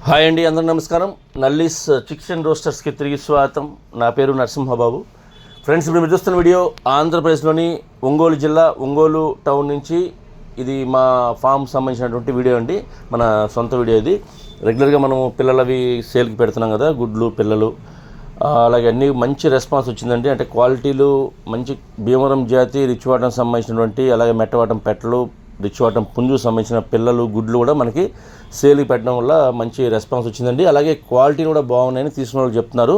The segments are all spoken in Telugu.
హాయ్ అండి, అందరూ నమస్కారం. నల్లీస్ చిక్స్ అండ్ రోస్టర్స్కి తిరిగి స్వాగతం. నా పేరు నరసింహబాబు. ఫ్రెండ్స్, ఇప్పుడు మీరు చూస్తున్న వీడియో ఆంధ్రప్రదేశ్లోని ఒంగోలు జిల్లా ఒంగోలు టౌన్ నుంచి ఇది మా ఫామ్ సంబంధించినటువంటి వీడియో అండి. మన సొంత వీడియో ఇది. రెగ్యులర్గా మనం పిల్లలవి సేల్కి పెడుతున్నాం కదా, గుడ్లు పిల్లలు, అలాగే అన్నీ మంచి రెస్పాన్స్ వచ్చిందండి. అంటే క్వాలిటీలు మంచి భీమవరం జాతి రిచ్వాటం సంబంధించినటువంటి, అలాగే మెట్టవాటం పెట్టలు, రిచ్వాటం పుంజు సంబంధించిన పిల్లలు గుడ్లు కూడా మనకి సేల్కి పెట్టడం వల్ల మంచి రెస్పాన్స్ వచ్చిందండి. అలాగే క్వాలిటీ కూడా బాగున్నాయని తీసుకున్న వాళ్ళు చెప్తున్నారు.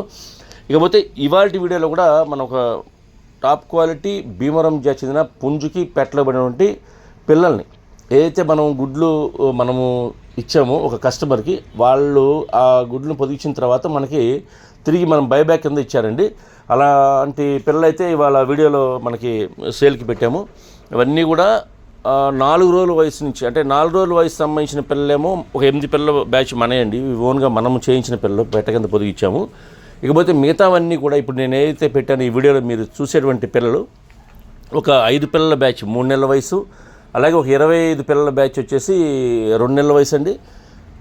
ఇకపోతే ఇవాళ వీడియోలో కూడా మనం ఒక టాప్ క్వాలిటీ భీమవరం జాతి చెందిన పుంజుకి పెట్టబడినటువంటి పిల్లల్ని ఏదైతే మనం గుడ్లు మనము ఇచ్చామో ఒక కస్టమర్కి, వాళ్ళు ఆ గుడ్లను పొదిగించిన తర్వాత మనకి తిరిగి మనం బైబ్యాక్ కింద ఇచ్చారండి. అలాంటి పిల్లలైతే ఇవాళ వీడియోలో మనకి సేల్కి పెట్టాము. ఇవన్నీ కూడా 4 రోజుల వయసు నుంచి, అంటే 4 రోజుల వయసు సంబంధించిన పిల్లలేమో ఒక 8 పిల్లల బ్యాచ్ మనయండి. ఓన్గా మనము చేయించిన పిల్లలు పెట్ట కింద పొదిగిచ్చాము. ఇకపోతే మిగతావన్నీ కూడా ఇప్పుడు నేను ఏదైతే పెట్టాను ఈ వీడియోలో మీరు చూసేటువంటి పిల్లలు ఒక 5 పిల్లల బ్యాచ్ 3 నెలల వయసు, అలాగే ఒక 25 పిల్లల బ్యాచ్ వచ్చేసి 2 నెలల వయసు అండి.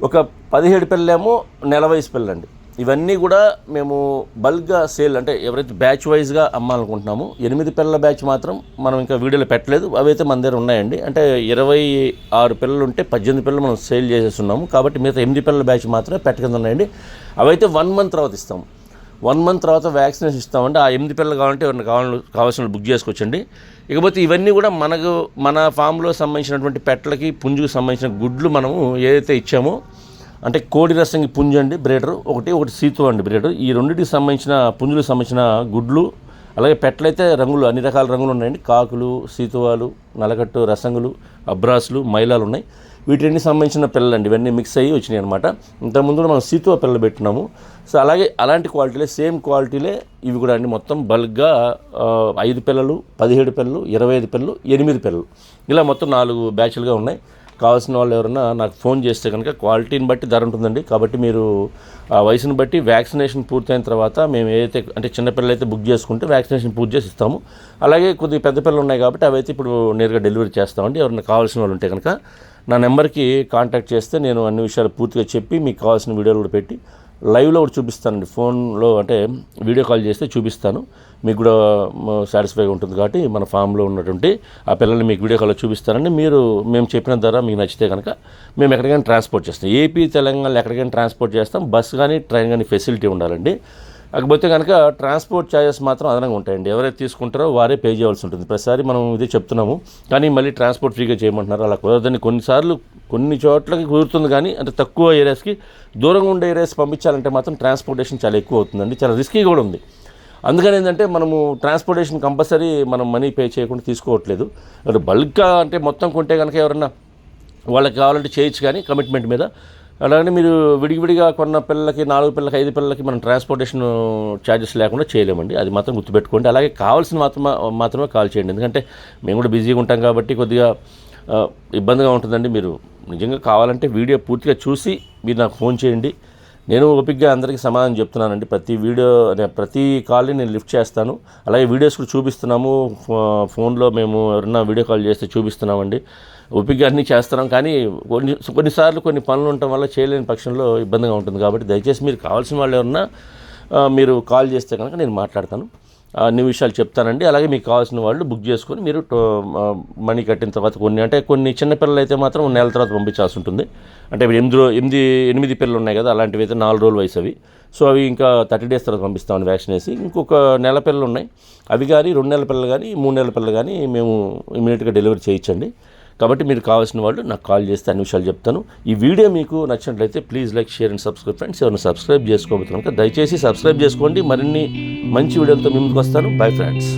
ఒక 17 పిల్లలేమో నెల వయసు పిల్లలండి. ఇవన్నీ కూడా మేము బల్క్గా సేల్, అంటే ఎవరైతే బ్యాచ్ వైజ్గా అమ్మాలనుకుంటున్నాము. 8 పిల్లల బ్యాచ్ మాత్రం మనం ఇంకా వీడియోలో పెట్టలేదు, అవైతే మన దగ్గర ఉన్నాయండి. అంటే 26 పిల్లలు ఉంటే 18 పిల్లలు మనం సేల్ చేసేస్తున్నాము. కాబట్టి మిగతా 8 పిల్లల బ్యాచ్ మాత్రమే పెట్ట కింద ఉన్నాయండి. అవైతే 1 మంత్ తర్వాత ఇస్తాము. 1 మంత్ తర్వాత వ్యాక్సినేషన్ ఇస్తామండి. ఆ 8 పిల్లలు కావాలంటే ఎవరిని కావాల్సిన బుక్ చేసుకోవచ్చండి. ఇకపోతే ఇవన్నీ కూడా మన ఫామ్లో సంబంధించినటువంటి పెట్టలకి పుంజుకు సంబంధించిన గుడ్లు మనము ఏదైతే ఇచ్చామో, అంటే కోడి రసంగి పుంజు అండి బ్రీడర్, ఒకటి సీతు అండి బ్రీడర్. ఈ రెండింటికి సంబంధించిన పుంజులకు సంబంధించిన గుడ్లు, అలాగే పెట్టలైతే రంగులు అన్ని రకాల రంగులు ఉన్నాయండి. కాకులు, సీతువాలు, నలకట్టు, రసంగులు, అబ్రాసులు, మైలాలు ఉన్నాయి. వీటిని సంబంధించిన పిల్లలండి. ఇవన్నీ మిక్స్ అయ్యి వచ్చినాయి అనమాట. ఇంతకుముందు మనం సీతువ పిల్లలు పెట్టున్నాము. సో అలాగే అలాంటి క్వాలిటీలే, సేమ్ క్వాలిటీలే ఇవి కూడా అండి. మొత్తం బల్క్గా 5 పిల్లలు, 17 పిల్లలు, 25 పిల్లలు, 8 పిల్లలు, ఇలా మొత్తం 4 బ్యాచ్లుగా ఉన్నాయి. కావాల్సిన వాళ్ళు ఎవరైనా నాకు ఫోన్ చేస్తే కనుక క్వాలిటీని బట్టి ధర ఉంటుందండి. కాబట్టి మీరు ఆ వయసును బట్టి వ్యాక్సినేషన్ పూర్తయిన తర్వాత మేము ఏదైతే, అంటే చిన్నపిల్లలు అయితే బుక్ చేసుకుంటే వ్యాక్సినేషన్ పూర్తి చేసి ఇస్తాము. అలాగే కొద్దిగా పెద్ద పిల్లలు ఉన్నాయి కాబట్టి అవైతే ఇప్పుడు నేరుగా డెలివరీ చేస్తామండి. ఎవరైనా కావాల్సిన వాళ్ళు ఉంటే కనుక నా నెంబర్కి కాంటాక్ట్ చేస్తే నేను అన్ని విషయాలు పూర్తిగా చెప్పి మీకు కావాల్సిన వీడియోలు కూడా పెట్టి లైవ్లో కూడా చూపిస్తానండి. ఫోన్లో అంటే వీడియో కాల్ చేస్తే చూపిస్తాను, మీకు కూడా సాటిస్ఫైగా ఉంటుంది. కాబట్టి మన ఫామ్లో ఉన్నటువంటి ఆ పిల్లల్ని మీకు వీడియో కాల్లో చూపిస్తానండి. మేము చెప్పిన ధర మీకు నచ్చితే కనుక మేము ఎక్కడికైనా ట్రాన్స్పోర్ట్ చేస్తాం. ఏపీ తెలంగాణలో ఎక్కడికైనా ట్రాన్స్పోర్ట్ చేస్తాం. బస్సు కానీ ట్రైన్ కానీ ఫెసిలిటీ ఉండాలండి. కాకపోతే కనుక ట్రాన్స్పోర్ట్ ఛార్జెస్ మాత్రం అదనంగా ఉంటాయండి. ఎవరైతే తీసుకుంటారో వారే పే చేయాల్సి ఉంటుంది. ప్రతిసారి మనం ఇదే చెప్తున్నాము, కానీ మళ్ళీ ట్రాన్స్పోర్ట్ ఫ్రీగా చేయమంటున్నారు. అలా కుదరదని కొన్నిసార్లు కొన్ని చోట్లకి కుదురుతుంది, కానీ అంటే తక్కువ ఏరియాస్కి, దూరంగా ఉండే ఏరియాస్ పంపించాలంటే మాత్రం ట్రాన్స్పోర్టేషన్ చాలా ఎక్కువ అవుతుందండి. చాలా రిస్కీ కూడా ఉంది. అందుకని ఏంటంటే మనము ట్రాన్స్పోర్టేషన్ కంపల్సరీ మనం మనీ పే చేయకుండా తీసుకోవట్లేదు. అంటే బల్క్గా అంటే మొత్తం కొంటే కనుక ఎవరన్నా వాళ్ళకి కావాలంటే చేయొచ్చు, కానీ కమిట్మెంట్ మీద. అలాగే మీరు విడివిడిగా కొన్న పిల్లలకి, 4 పిల్లలకి, 5 పిల్లలకి మనం ట్రాన్స్పోర్టేషన్ ఛార్జెస్ లేకుండా చేయలేమండి. అది మాత్రం గుర్తుపెట్టుకోండి. అలాగే కావాల్సిన మాత్రమే కాల్ చేయండి. ఎందుకంటే మేము కూడా బిజీగా ఉంటాం కాబట్టి కొద్దిగా ఇబ్బందిగా ఉంటుందండి. మీరు నిజంగా కావాలంటే వీడియో పూర్తిగా చూసి మీరు నాకు ఫోన్ చేయండి. నేను ఓపికగా అందరికీ సమాధానం చెప్తున్నానండి. ప్రతి కాల్ని నేను లిఫ్ట్ చేస్తాను. అలాగే వీడియోస్ కూడా చూపిస్తున్నాము. ఫోన్లో మేము ఎవరన్నా వీడియో కాల్ చేస్తే చూపిస్తున్నామండి. ఓపికగా అన్నీ చేస్తున్నాం, కానీ కొన్నిసార్లు కొన్ని పనులు ఉండటం వల్ల చేయలేని పక్షంలో ఇబ్బందిగా ఉంటుంది. కాబట్టి దయచేసి మీరు కావాల్సిన వాళ్ళు ఎవరన్నా మీరు కాల్ చేస్తే కనుక నేను మాట్లాడతాను, అన్ని విషయాలు చెప్తానండి. అలాగే మీకు కావాల్సిన వాళ్ళు బుక్ చేసుకొని మీరు మనీ కట్టిన తర్వాత కొన్ని చిన్నపిల్లలు అయితే మాత్రం నెల తర్వాత పంపించాల్సి ఉంటుంది. అంటే 8 పిల్లలు ఉన్నాయి కదా, అలాంటివి అయితే 4 రోజుల వయసు అవి. సో అవి ఇంకా 30 డేస్ తర్వాత పంపిస్తామని వ్యాక్సిన్ వేసి. ఇంకొక నెల పిల్లలు ఉన్నాయి, అవి కానీ 2 నెలల పిల్లలు కానీ 3 నెలల పిల్లలు కానీ మేము ఇమీడియట్గా డెలివరీ చేయించండి. కాబట్టి మీరు కావాల్సిన వాళ్ళు నాకు కాల్ చేస్తే అన్ని విషయాలు చెప్తాను. ఈ వీడియో మీకు నచ్చినట్లయితే please like, share and subscribe. Friends, ఎవరైనా సబ్స్క్రైబ్ చేసుకోబోతున్నాం కనుక దయచేసి సబ్స్క్రైబ్ చేసుకోండి. మరిన్ని మంచి వీడియోలతో మీ ముందుకు వస్తాను. Bye friends.